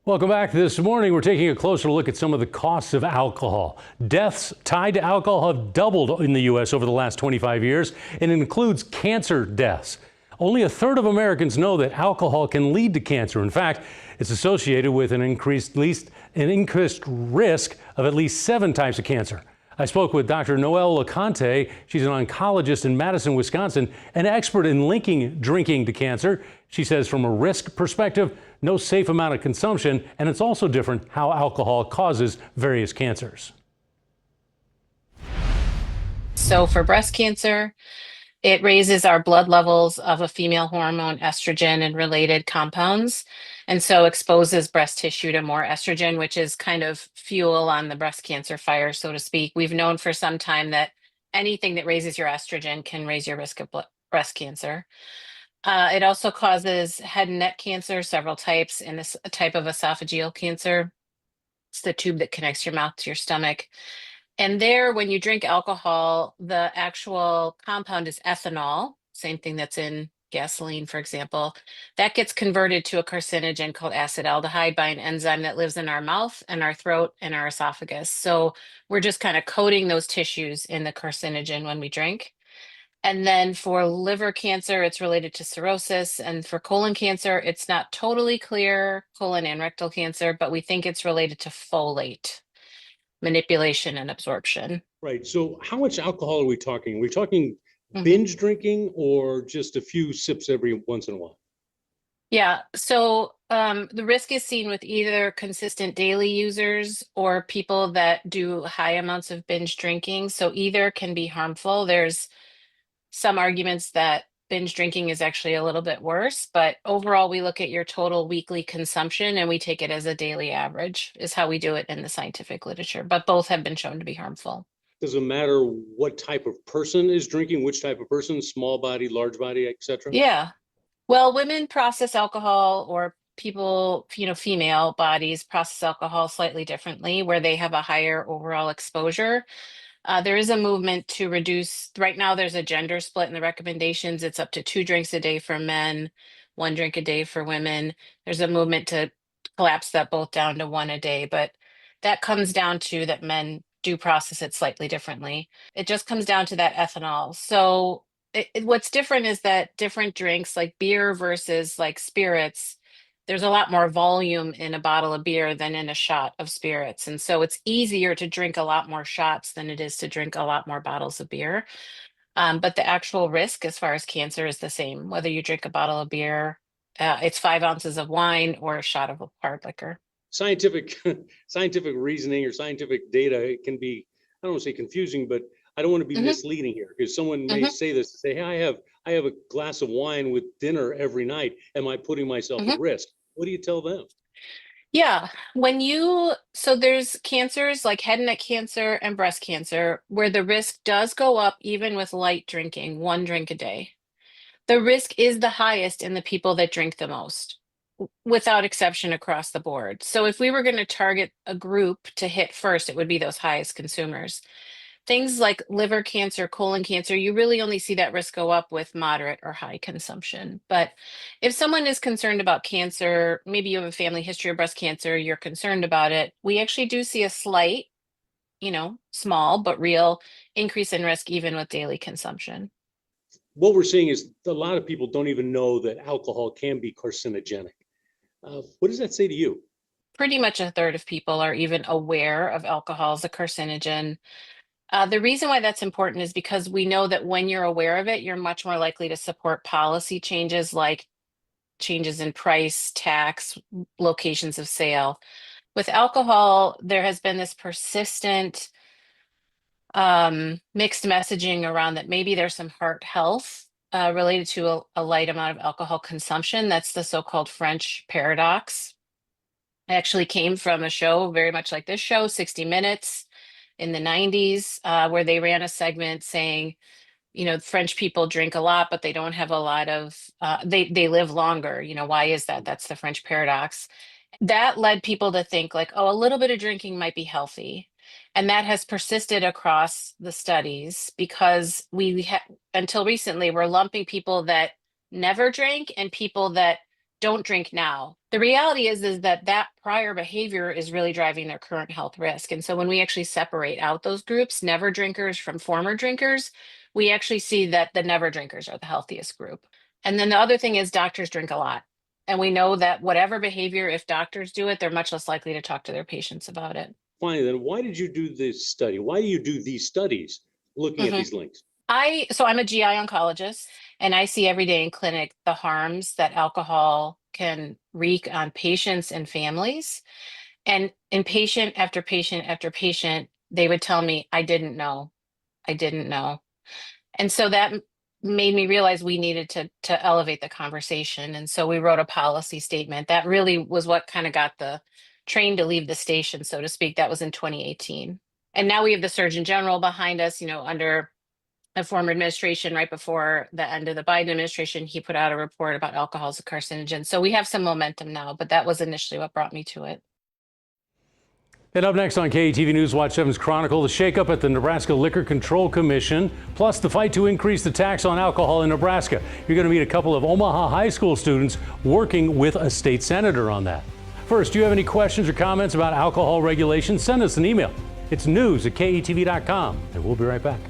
Welcome back. This morning, we're taking a closer look at some of the costs of alcohol. Deaths tied to alcohol have doubled in the U.S. over the last 25 years, and it includes cancer deaths. Only a third of Americans know that alcohol can lead to cancer. In fact, it's associated with an increased risk of at least 7 types of cancer. I spoke with Dr. Noelle LeConte. She's an oncologist in Madison, Wisconsin, an expert in linking drinking to cancer. She says from a risk perspective, no safe amount of consumption, and it's also different how alcohol causes various cancers. So for breast cancer, it raises our blood levels of a female hormone, estrogen, and related compounds, and so exposes breast tissue to more estrogen, which is kind of fuel on the breast cancer fire, so to speak. We've known for some time that anything that raises your estrogen can raise your risk of breast cancer. It also causes head and neck cancer, several types, and this a type of esophageal cancer. It's the tube that connects your mouth to your stomach. And there, when you drink alcohol, the actual compound is ethanol, same thing that's in gasoline, for example. That gets converted to a carcinogen called acetaldehyde by an enzyme that lives in our mouth and our throat and our esophagus. So we're just kind of coating those tissues in the carcinogen when we drink. And then for liver cancer, it's related to cirrhosis. And for colon cancer, it's not totally clear, colon and rectal cancer, but we think it's related to folate manipulation and absorption. Right. So how much alcohol are we talking? Are we talking Mhm. binge drinking or just a few sips every once in a while? Yeah, so the risk is seen with either consistent daily users or people that do high amounts of binge drinking. So either can be harmful. There's some arguments that binge drinking is actually a little bit worse, but overall, we look at your total weekly consumption and we take it as a daily average, is how we do it in the scientific literature. But both have been shown to be harmful. Does it matter what type of person is drinking, which type of person, small body, large body, etc.? Yeah. Well, women process alcohol, or people, female bodies process alcohol slightly differently, where they have a higher overall exposure. There is a movement to reduce, right now, there's a gender split in the recommendations. It's up to 2 drinks a day for men, 1 drink a day for women. There's a movement to collapse that both down to 1 a day, but that comes down to that men do process it slightly differently. It just comes down to that ethanol. So what's different is that different drinks like beer versus like spirits, there's a lot more volume in a bottle of beer than in a shot of spirits. And so it's easier to drink a lot more shots than it is to drink a lot more bottles of beer. But the actual risk as far as cancer is the same, whether you drink a bottle of beer, it's 5 ounces of wine or a shot of hard liquor. Scientific scientific reasoning or scientific data, it can be, I don't want to say confusing, but I don't want to be Hmm. misleading here because someone may Hmm. say this, say, hey, I have a glass of wine with dinner every night. Am I putting myself at Hmm. risk? What do you tell them? Yeah, so there's cancers like head and neck cancer and breast cancer where the risk does go up even with light drinking, 1 drink a day. The risk is the highest in the people that drink the most, without exception across the board. So if we were going to target a group to hit first, it would be those highest consumers. Things like liver cancer, colon cancer, you really only see that risk go up with moderate or high consumption. But if someone is concerned about cancer, maybe you have a family history of breast cancer, you're concerned about it, we actually do see a slight, small but real increase in risk even with daily consumption. What we're seeing is a lot of people don't even know that alcohol can be carcinogenic. What does that say to you? Pretty much a third of people are even aware of alcohol as a carcinogen. The reason why that's important is because we know that when you're aware of it, you're much more likely to support policy changes like changes in price, tax, locations of sale. With alcohol, there has been this persistent mixed messaging around that maybe there's some heart health related to a light amount of alcohol consumption. That's the so-called French paradox. It actually came from a show very much like this show, 60 Minutes in the 90s, where they ran a segment saying, French people drink a lot, but they don't have a lot of, they live longer. Why is that? That's the French paradox. That led people to think like, oh, a little bit of drinking might be healthy. And that has persisted across the studies because until recently, we're lumping people that never drank and people that don't drink now. The reality is that prior behavior is really driving their current health risk. And so when we actually separate out those groups, never drinkers from former drinkers, we actually see that the never drinkers are the healthiest group. And then the other thing is doctors drink a lot. And we know that whatever behavior, if doctors do it, they're much less likely to talk to their patients about it. Finally, then, why did you do this study? Why do you do these studies looking at these links? So I'm a GI oncologist, and I see every day in clinic the harms that alcohol can wreak on patients and families. And in patient after patient after patient, they would tell me, I didn't know. I didn't know. And so that made me realize we needed to elevate the conversation. And so we wrote a policy statement. That really was what kind of got the train to leave the station, so to speak. That was in 2018. And now we have the Surgeon General behind us, under a former administration. Right before the end of the Biden administration, he put out a report about alcohol as a carcinogen. So we have some momentum now, but that was initially what brought me to it. And up next on KETV News Watch 7's Chronicle, the shakeup at the Nebraska Liquor Control Commission, plus the fight to increase the tax on alcohol in Nebraska. You're going to meet a couple of Omaha high school students working with a state senator on that. First, do you have any questions or comments about alcohol regulation? Send us an email. It's news@ketv.com, and we'll be right back.